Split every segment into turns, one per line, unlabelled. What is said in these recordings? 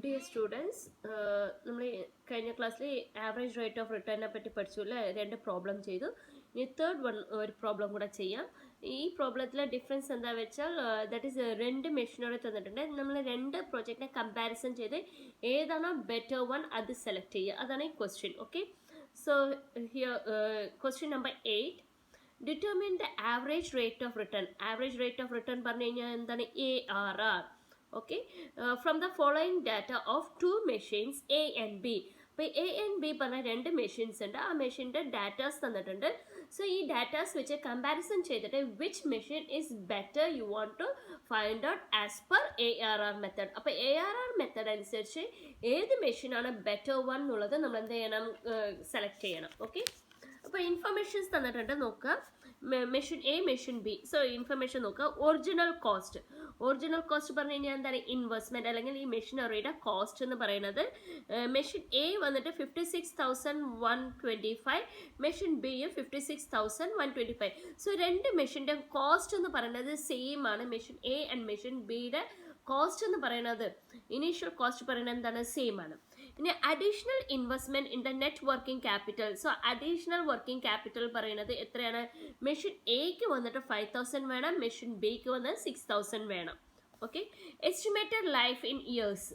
Dear students, നമ്മൾ കഴിഞ്ഞ ക്ലാസ്സിൽ ആവറേജ് റേറ്റ് ഓഫ് റിട്ടേണിനെ പറ്റി പഠിച്ചു അല്ലേ? രണ്ട് പ്രോബ്ലം ചെയ്തു. ഇനി തേർഡ് ഒരു പ്രോബ്ലം കൂടെ ചെയ്യാം. ഈ പ്രോബ്ലത്തിലെ ഡിഫറൻസ് എന്താ വെച്ചാൽ ദാറ്റ് ഈസ് രണ്ട് മെഷീനറി തന്നിട്ടുണ്ട്. നമ്മൾ രണ്ട് പ്രോജക്റ്റിനെ കമ്പാരിസൺ ചെയ്ത് ഏതാണോ ബെറ്റർ വൺ അത് സെലക്ട് ചെയ്യുക. അതാണ് ഈ question. Okay, so here question number 8. Determine the average rate of return. Average rate of return പറഞ്ഞു കഴിഞ്ഞാൽ എന്താണ്? ARR. Okay, from the following data of two machines A and B. അപ്പോൾ A and B പറഞ്ഞ രണ്ട് machines ഉണ്ട്. ആ മെഷീൻ്റെ datas തന്നിട്ടുണ്ട്. സോ ഈ ഡാറ്റാസ് വെച്ച് കമ്പാരിസൺ ചെയ്തിട്ട് which machine is better you want to find out as per ARR method. അപ്പോൾ ARR മെത്തേഡ് അനുസരിച്ച് ഏത് മെഷീനാണ് ബെറ്റർ വൺ എന്നുള്ളത് നമ്മൾ എന്ത് ചെയ്യണം? സെലക്ട് ചെയ്യണം. ഓക്കെ, അപ്പോൾ ഇൻഫർമേഷൻസ് തന്നിട്ടുണ്ട്. നോക്കുക, machine A, machine B. So information നോക്കുക. ഒറിജിനൽ കോസ്റ്റ് പറഞ്ഞു കഴിഞ്ഞാൽ എന്താണ്? ഇൻവെസ്റ്റ്മെന്റ് അല്ലെങ്കിൽ ഈ മെഷീനറിയുടെ കോസ്റ്റ് എന്ന് പറയുന്നത് മെഷീൻ എ വന്നിട്ട് 56,125, മെഷീൻ ബിയും 56,125. സോ രണ്ട് മെഷീൻ്റെ കോസ്റ്റ് എന്ന് പറയുന്നത് സെയിം ആണ്. മെഷീൻ എ ആൻഡ് മെഷീൻ ബിയുടെ കോസ്റ്റ് എന്ന് പറയുന്നത്, ഇനീഷ്യൽ കോസ്റ്റ് പറയുന്നത് എന്താണ്? സെയിം ആണ്. ഇനി additional investment in the net working capital. So additional working capital പറയുന്നത് എത്രയാണ്? മെഷീൻ എക്ക് വന്നിട്ട് 5,000 വേണം, മെഷീൻ ബിക്ക് വന്നിട്ട് 6,000 വേണം. Okay, estimated life in years.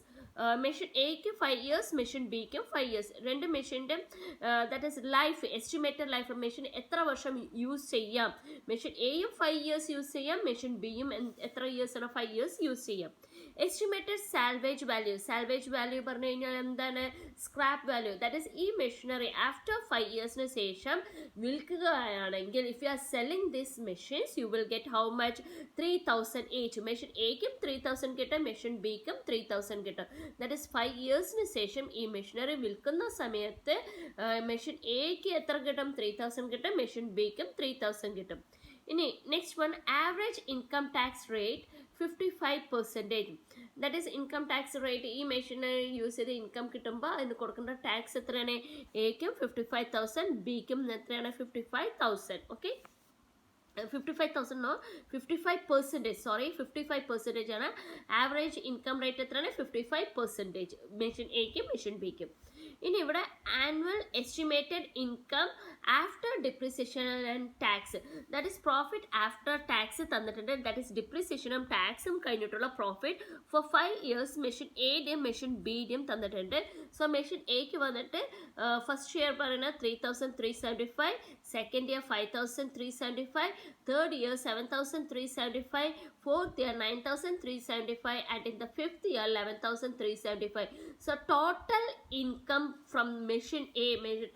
Machine എക്ക് 5 years, മെഷീൻ ബിക്കും 5 years. രണ്ട് മെഷീൻ്റെ that is life, estimated life, machine എത്ര വർഷം യൂസ് ചെയ്യാം? മെഷീൻ എയും 5 years യൂസ് ചെയ്യാം, മെഷീൻ ബിയും എത്ര ഇയേഴ്സ് ആണ്? 5 years യൂസ് ചെയ്യാം. എസ്റ്റിമേറ്റഡ് സാൽവേജ് വാല്യൂ പറഞ്ഞു കഴിഞ്ഞാൽ എന്താണ്? Scrap value. ദാറ്റ് ഈസ് ഈ മെഷീനറി ആഫ്റ്റർ 5 yearsന് ശേഷം വിൽക്കുകയാണെങ്കിൽ, if you are selling this machines you will get how much? 3,000 each. Machine എക്കും 3,000 കിട്ടും, മെഷീൻ ബിക്കും 3,000 കിട്ടും. ദാറ്റ് ഈസ് 5 yearsന് ശേഷം ഈ മെഷീനറി വിൽക്കുന്ന സമയത്ത് മെഷീൻ എക്ക് എത്ര കിട്ടും? 3,000 കിട്ടും, മെഷീൻ ബിക്കും 3,000 കിട്ടും. ഇനി next one, average income tax rate 55%. That is income tax rate. ഈ മെഷീന് യൂസ് ചെയ്ത് ഇൻകം കിട്ടുമ്പോൾ അതിന് കൊടുക്കേണ്ട ടാക്സ് എത്രയാണ്? എക്കും 55,000, ബിക്കും എത്രയാണ്? 55,000. ഓക്കെ, 55% ആണ്. ആവറേജ് ഇൻകം റേറ്റ് എത്രയാണ്? 55% മെഷീൻ എക്കും മെഷീൻ ബിക്കും. ഇനി ഇവിടെ annual estimated income after depreciation and tax, that is profit after tax തന്നിട്ടുണ്ട്. ദാറ്റ് ഈസ് ഡിപ്രിസിയേഷനും ടാക്സും കഴിഞ്ഞിട്ടുള്ള പ്രോഫിറ്റ് ഫോർ 5 years മെഷീൻ എയുടെയും മെഷീൻ ബിയുടെയും തന്നിട്ടുണ്ട്. സോ മെഷീൻ എക്ക് വന്നിട്ട് ഫസ്റ്റ് ഇയർ പറയുന്നത് 3,375, second year 5,375, third year 7,375, fourth year 9,375, and in the fifth year 11,375. So total income from machine A,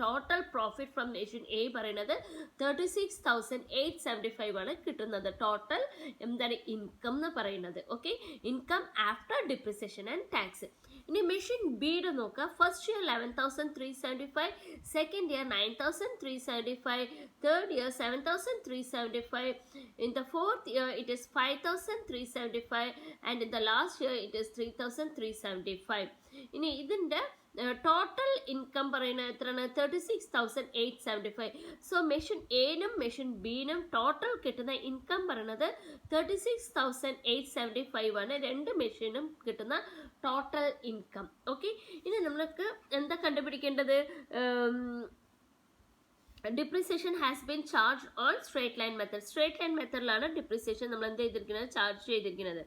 total profit from machine A പറയുന്നത് 36,875 ആണ് കിട്ടുന്നത്. Total എന്താണ്? Income എന്ന് പറയുന്നത്. Okay, income after depreciation and tax. ഇനി machine ബിയുടെ നോക്കുക. First year 11,375, second year 9,375, third year 7,375, in the fourth year it is 5,375, and in the last year it is 3,375. ഇനി ഇതിൻ്റെ ടോട്ടൽ ഇൻകം പറയുന്നത് എത്രയാണ്? 36,875. സോ മെഷീൻ എനും മെഷീൻ ബിനും ടോട്ടൽ കിട്ടുന്ന income പറയുന്നത് 36,875 ആണ്. രണ്ട് മെഷീനും കിട്ടുന്ന ടോട്ടൽ ഇൻകം. ഓക്കെ, ഇനി നമ്മൾക്ക് എന്താ കണ്ടുപിടിക്കേണ്ടത്? Depreciation has been charge on straight line method. Straight line മെത്തേഡിലാണ് ഡിപ്രിസിയേഷൻ നമ്മൾ എന്ത് ചെയ്തിരിക്കുന്നത്? ചാർജ് ചെയ്തിരിക്കുന്നത്.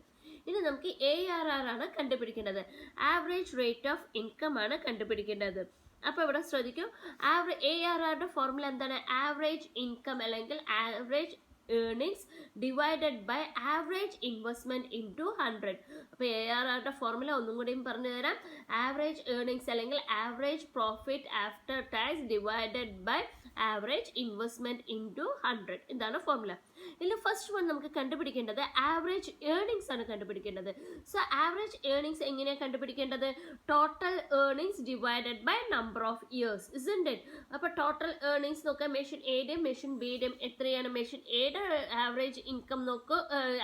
ഇനി നമുക്ക് ARR ആണ് കണ്ടുപിടിക്കേണ്ടത്. ആവറേജ് റേറ്റ് ഓഫ് ഇൻകം ആണ് കണ്ടുപിടിക്കേണ്ടത്. അപ്പോൾ ഇവിടെ ശ്രദ്ധിക്കൂ, ARRയുടെ ഫോർമുല എന്താണ്? ആവറേജ് ഇൻകം അല്ലെങ്കിൽ average earnings divided by average investment into 100. അപ്പോൾ ARRയുടെ ഫോർമുല ഒന്നും കൂടിയും പറഞ്ഞു തരാം. ആവറേജ് ഏർണിങ്സ് അല്ലെങ്കിൽ average profit after tax divided by average investment into 100. ഇതാണ് ഫോർമുല. ഇതിൽ ഫസ്റ്റ് വൺ നമുക്ക് കണ്ടുപിടിക്കേണ്ടത് ആവറേജ് ഏർണിങ്സ് ആണ് കണ്ടുപിടിക്കേണ്ടത്. സോ ആവറേജ് ഏർണിങ്സ് എങ്ങനെയാണ് കണ്ടുപിടിക്കേണ്ടത്? Total earnings divided by number of years, isn't it? അപ്പോൾ ടോട്ടൽ ഏർണിങ്സ് നോക്കുക. മെഷീൻ എയുടെയും മെഷീൻ ബിയുടെയും എത്രയാണ്? മെഷീൻ എയുടെ ആവറേജ് ഇൻകം നോക്കൂ.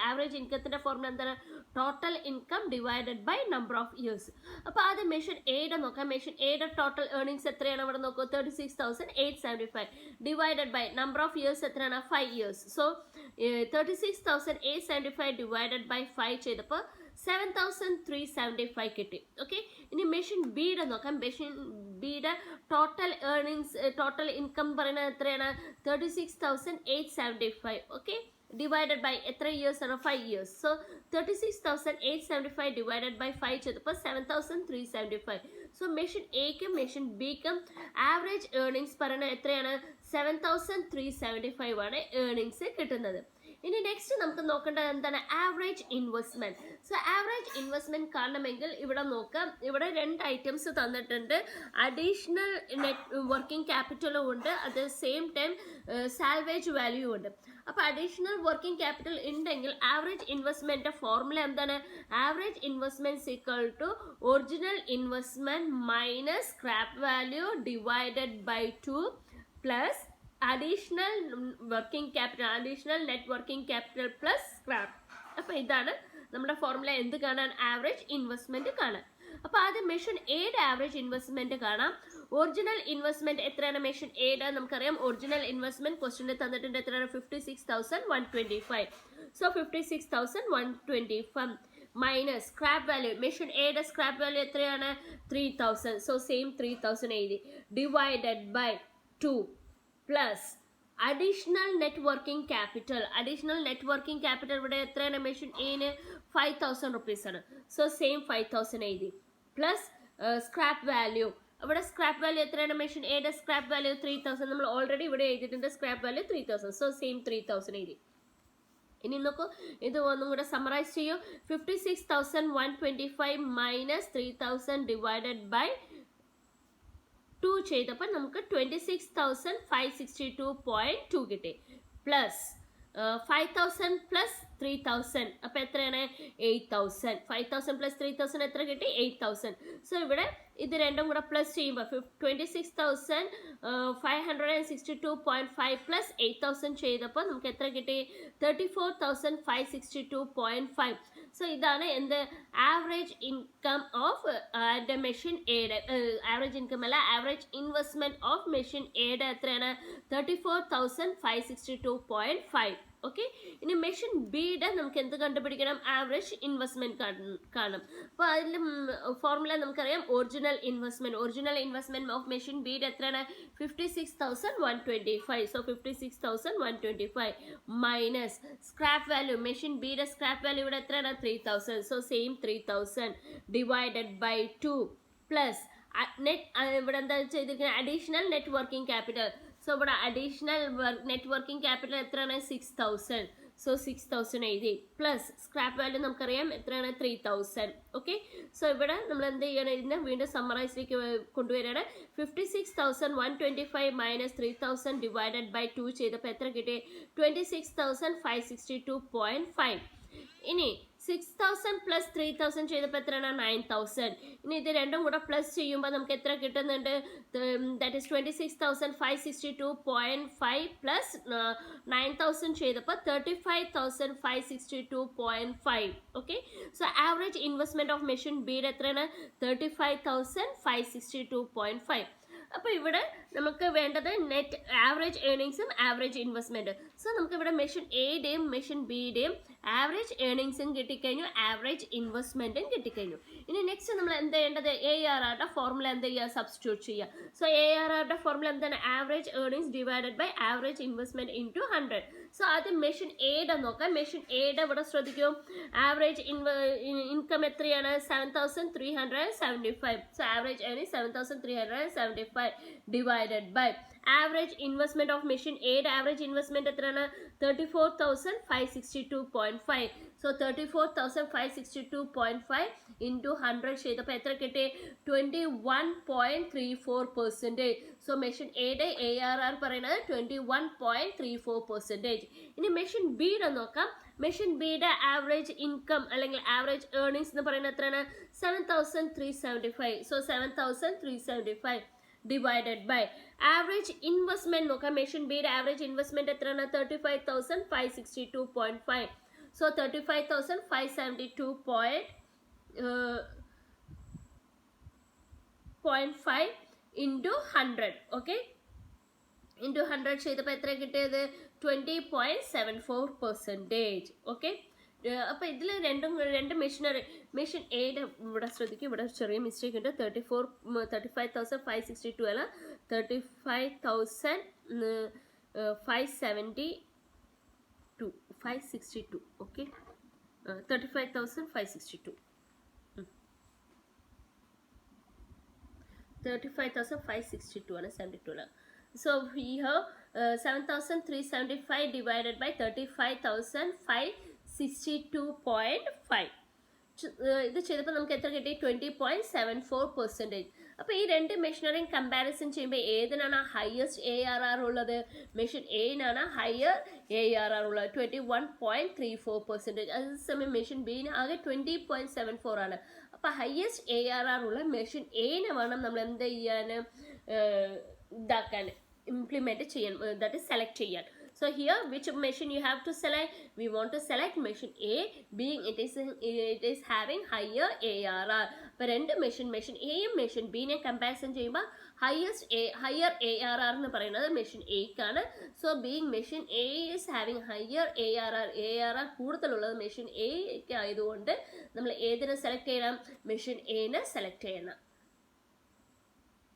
ആവറേജ് ഇൻകത്തിൻ്റെ ഫോർമുല എന്താണ്? Total income divided by number of years. അപ്പോൾ ആദ്യം മെഷീൻ എയുടെ നോക്കാം. മെഷീൻ എയുടെ ടോട്ടൽ ഏർണിങ്സ് എത്രയാണ്? അവിടെ നോക്കൂ, 36,875 divided by number of years എത്രയാണ്? 5 years. സോ 36,875 ഡിവൈഡഡ് ബൈ 5 ചെയ്തപ്പോൾ 7,375 കിട്ടി. ഓക്കെ, ഇനി മെഷീൻ ബിയുടെ നോക്കാം. മെഷീൻ ബിയുടെ ടോട്ടൽ ഏർണിങ്സ്, ടോട്ടൽ ഇൻകം പറയുന്നത് എത്രയാണ്? 36,875. ഓക്കെ, ഡിവൈഡഡ് ബൈ എത്ര ഇയേഴ്സ് ആണ്? 5 years. സോ 36,875 ഡിവൈഡഡ് ബൈ 5 ചെയ്തപ്പോൾ 7,375. സോ മെഷീൻ എക്കും മെഷീൻ ബിക്കും ആവറേജ് ഏർണിങ്സ് പറയുന്നത് എത്രയാണ്? 7,375 ആണ് ഏർണിങ്സ് കിട്ടുന്നത്. ഇനി നെക്സ്റ്റ് നമുക്ക് നോക്കേണ്ടത് എന്താണ്? Average investment. So average investment കാണണമെങ്കിൽ ഇവിടെ നോക്കാം. ഇവിടെ 2 ഐറ്റംസ് തന്നിട്ടുണ്ട്. അഡീഷണൽ നെറ്റ് വർക്കിംഗ് ക്യാപിറ്റലും ഉണ്ട്, at the same time salvage value ഉണ്ട്. അപ്പോൾ അഡീഷണൽ വർക്കിംഗ് ക്യാപിറ്റൽ ഉണ്ടെങ്കിൽ ആവറേജ് ഇൻവെസ്റ്റ്മെന്റ് ഫോർമുല എന്താണ്? Average investment equal to original investment minus scrap value divided by 2 plus additional working capital, additional net working capital plus scrap. അപ്പോൾ ഇതാണ് നമ്മുടെ formula. എന്ത് കാണാൻ? Average investment കാണാൻ. അപ്പോൾ ആദ്യം മെഷീൻ എയുടെ ആവറേജ് ഇൻവെസ്റ്റ്മെന്റ് കാണാം. ഒറിജിനൽ ഇൻവെസ്റ്റ്മെന്റ് എത്രയാണ്? മെഷീൻ എയുടെ നമുക്കറിയാം ഒറിജിനൽ ഇൻവെസ്റ്റ്മെന്റ് ക്വസ്റ്റ്യനിൽ തന്നിട്ടുണ്ട്. എത്രയാണ്? 56,125. So 56,125 minus scrap value. Machine എയുടെ സ്ക്രാപ്പ് വാല്യൂ എത്രയാണ്? 3,000. സോ സെയിം 3,000 എഴുതി. Divided by 2 plus additional net working capital. Additional net working capital ഇവിടെ എത്രയാണ്? മെഷീൻ എന് 5,000 റുപ്പീസ് ആണ്. സോ സെയിം 5,000 എഴുതി. Plus scrap value. ഇവിടെ സ്ക്രാപ്പ് വാല്യൂ എത്രയാണ്? മെഷീൻ എയുടെ സ്ക്രാപ്പ് വാല്യൂ 3,000. നമ്മൾ ഓൾറെഡി ഇവിടെ എഴുതിയിട്ടുണ്ട് സ്ക്രാപ്പ് വാല്യൂ 3,000. സോ സെയിം 3,000 എഴുതി. ഇനി നോക്കൂ, ഇത് ഒന്നും കൂടെ സമ്മറൈസ് ചെയ്യൂ. 56,125 മൈനസ് 3,000 ഡിവൈഡഡ് ബൈ 2 ചെയ്തപ്പോൾ നമുക്ക് 26,562.2 കിട്ടി. പ്ലസ് 5,000 പ്ലസ് 3,000 അപ്പോൾ എത്രയാണ്? 8,000. 5,000 പ്ലസ് 3,000 എത്ര കിട്ടി? 8,000. സോ ഇവിടെ ഇത് രണ്ടും കൂടെ പ്ലസ് ചെയ്യുമ്പോൾ 26,562.5 പ്ലസ് 8,000 ചെയ്തപ്പോൾ നമുക്ക് എത്ര കിട്ടി? 34,562.5. സോ ഇതാണ് എന്ത്? ആവറേജ് ഇൻകം ഓഫ് മെഷീൻ എയുടെ, ആവറേജ് ഇൻകം അല്ല, ആവറേജ് ഇൻവെസ്റ്റ്മെന്റ് ഓഫ് മെഷീൻ എയുടെ എത്രയാണ്? 34,562.5. ഓക്കെ, ഇനി മെഷീൻ ബിയുടെ നമുക്ക് എന്ത് കണ്ടുപിടിക്കണം? ആവറേജ് ഇൻവെസ്റ്റ്മെന്റ് കാണും. അപ്പോൾ അതിൽ ഫോർമുല നമുക്കറിയാം original investment. Original investment of machine ബിയുടെ എത്രയാണ്? 56,125. So 56,125 minus scrap value. Machine ബിയുടെ സ്ക്രാപ്പ് വാല്യൂ ഇവിടെ എത്രയാണ്? 3,000. So same 3,000 divided by 2 plus ഇവിടെ എന്താ ചെയ്തിരിക്കുന്നത്? Additional net working capital. So ഇവിടെ അഡീഷണൽ നെറ്റ് വർക്കിംഗ് ക്യാപിറ്റൽ എത്രയാണ്? 6,000. സോ 6,000 എഴുതി. പ്ലസ് സ്ക്രാപ്പ് വാല്യൂ നമുക്കറിയാം എത്രയാണ്? 3,000. ഓക്കെ, സോ ഇവിടെ നമ്മൾ എന്ത് ചെയ്യണം? ഇതിനെ വീണ്ടും സമ്മറൈസിലേക്ക് കൊണ്ടുവരികയാണ്. 56,125 മൈനസ് 3,000 ഡിവൈഡഡ് ബൈ 2 ചെയ്തപ്പോൾ എത്ര കിട്ടി? 26,562.5. ഇനി 6,000 പ്ലസ് 3,000 ചെയ്തപ്പോൾ എത്രയാണ്? 9,000. ഇനി ഇത് രണ്ടും കൂടെ പ്ലസ് ചെയ്യുമ്പോൾ നമുക്ക് എത്ര കിട്ടുന്നുണ്ട്? ദാറ്റ് ഈസ് 26,562.5 പ്ലസ് 9,000 ചെയ്തപ്പോൾ 35,562.5. Okay, so average investment of machine ബിയുടെ എത്രയാണ്? 35,562.5. അപ്പോൾ ഇവിടെ നമുക്ക് വേണ്ടത് നെറ്റ് ആവറേജ് ഏർണിങ്സും ആവറേജ് ഇൻവെസ്റ്റ്മെന്റ്. സോ നമുക്ക് ഇവിടെ മെഷീൻ എയുടെയും മെഷീൻ ബിയുടെയും ആവറേജ് ഏർണിങ്സും കിട്ടിക്കഴിഞ്ഞു, ആവറേജ് ഇൻവെസ്റ്റ്മെന്റും കിട്ടിക്കഴിഞ്ഞു. ഇനി നെക്സ്റ്റ് നമ്മൾ എന്ത് ചെയ്യേണ്ടത്? ARRയുടെ ഫോർമുല എന്ത് ചെയ്യുക? സബ്സ്റ്റിറ്റ്യൂട്ട് ചെയ്യുക. സോ ARRയുടെ ഫോർമുല എന്താണ്? Average earnings divided by average investment into 100. So ആദ്യം മെഷീൻ എയുടെ നോക്കാം. മെഷീൻ എയുടെ ഇവിടെ ശ്രദ്ധിക്കും, ആവറേജ് ഇൻകം എത്രയാണ്? 7,375. So average earning 7,375 divided by average investment of machine എയുടെ ആവറേജ് ഇൻവെസ്റ്റ്മെന്റ് എത്രയാണ്? 34,562.5. സോ 34,562.5 ഇൻറ്റു 100 ചെയ്തപ്പോൾ എത്ര കിട്ടി? 21.34%. സോ മെഷീൻ എയുടെ ARR പറയുന്നത് 21.34%. ഇനി മെഷീൻ ബിയുടെ നോക്കാം. മെഷീൻ ബിയുടെ ആവറേജ് ഇൻകം അല്ലെങ്കിൽ ആവറേജ് ഏർണിങ്സ് എന്ന് പറയുന്നത് എത്രയാണ്? 7,375. So 7,375 divided by average investment നോക്കാം. മെഷീൻ ബിയുടെ ആവറേജ് ഇൻവെസ്റ്റ്മെന്റ് എത്രയാണ്? 35,562.5. So 35,572.5 into 100. ഓക്കെ, ഇൻറ്റു 100 ചെയ്തപ്പോൾ എത്ര കിട്ടിയത്? 20.74%. ഓക്കെ, അപ്പോൾ ഇതിൽ രണ്ട് മെഷീൻ എയുടെ ഇവിടെ ശ്രദ്ധിക്കും, ഇവിടെ ചെറിയ മിസ്റ്റേക്ക് ഉണ്ട്. 35,562 അല്ല, 35,562. ഓക്കെ, 35,562. 35,562 ആണ്, 72 അല്ല. So here 7,375 divided by 35,562.5. ഇത് ചെയ്തപ്പോൾ നമുക്ക് എത്ര കിട്ടി? 20.74%. അപ്പോൾ ഈ രണ്ട് മെഷീനറിയും കമ്പാരിസൺ ചെയ്യുമ്പോൾ ഏതിനാണ് ഹയസ്റ്റ് ARR ഉള്ളത്? മെഷീൻ എയിനാണ് ഹയർ ARR ഉള്ളത്, 21.34%. അതേസമയം മെഷീൻ ബിന് ആകെ 20.74 ആണ്. അപ്പോൾ ഹയസ്റ്റ് ARR ഉള്ള മെഷീൻ എയിനെ വേണം നമ്മൾ എന്ത് ചെയ്യാൻ, ഇതാക്കാൻ, ഇംപ്ലിമെൻറ്റ് ചെയ്യാൻ, ദാറ്റ് ഇസ് സെലക്ട് ചെയ്യാൻ. So here which machine you have to select? We want to select machine A, being it is having higher ARR. അപ്പോൾ രണ്ട് മെഷീൻ എയും മെഷീൻ ബിനെ കമ്പാരിസൺ ചെയ്യുമ്പോൾ ഹയർ ARR എന്ന് പറയുന്നത് മെഷീൻ എക്കാണ്. So being machine A is having higher ARR കൂടുതലുള്ളത് machine എക്ക് ആയതുകൊണ്ട് നമ്മൾ ഏതിനെ സെലക്ട് ചെയ്യണം? മെഷീൻ എനെ സെലക്ട് ചെയ്യണം.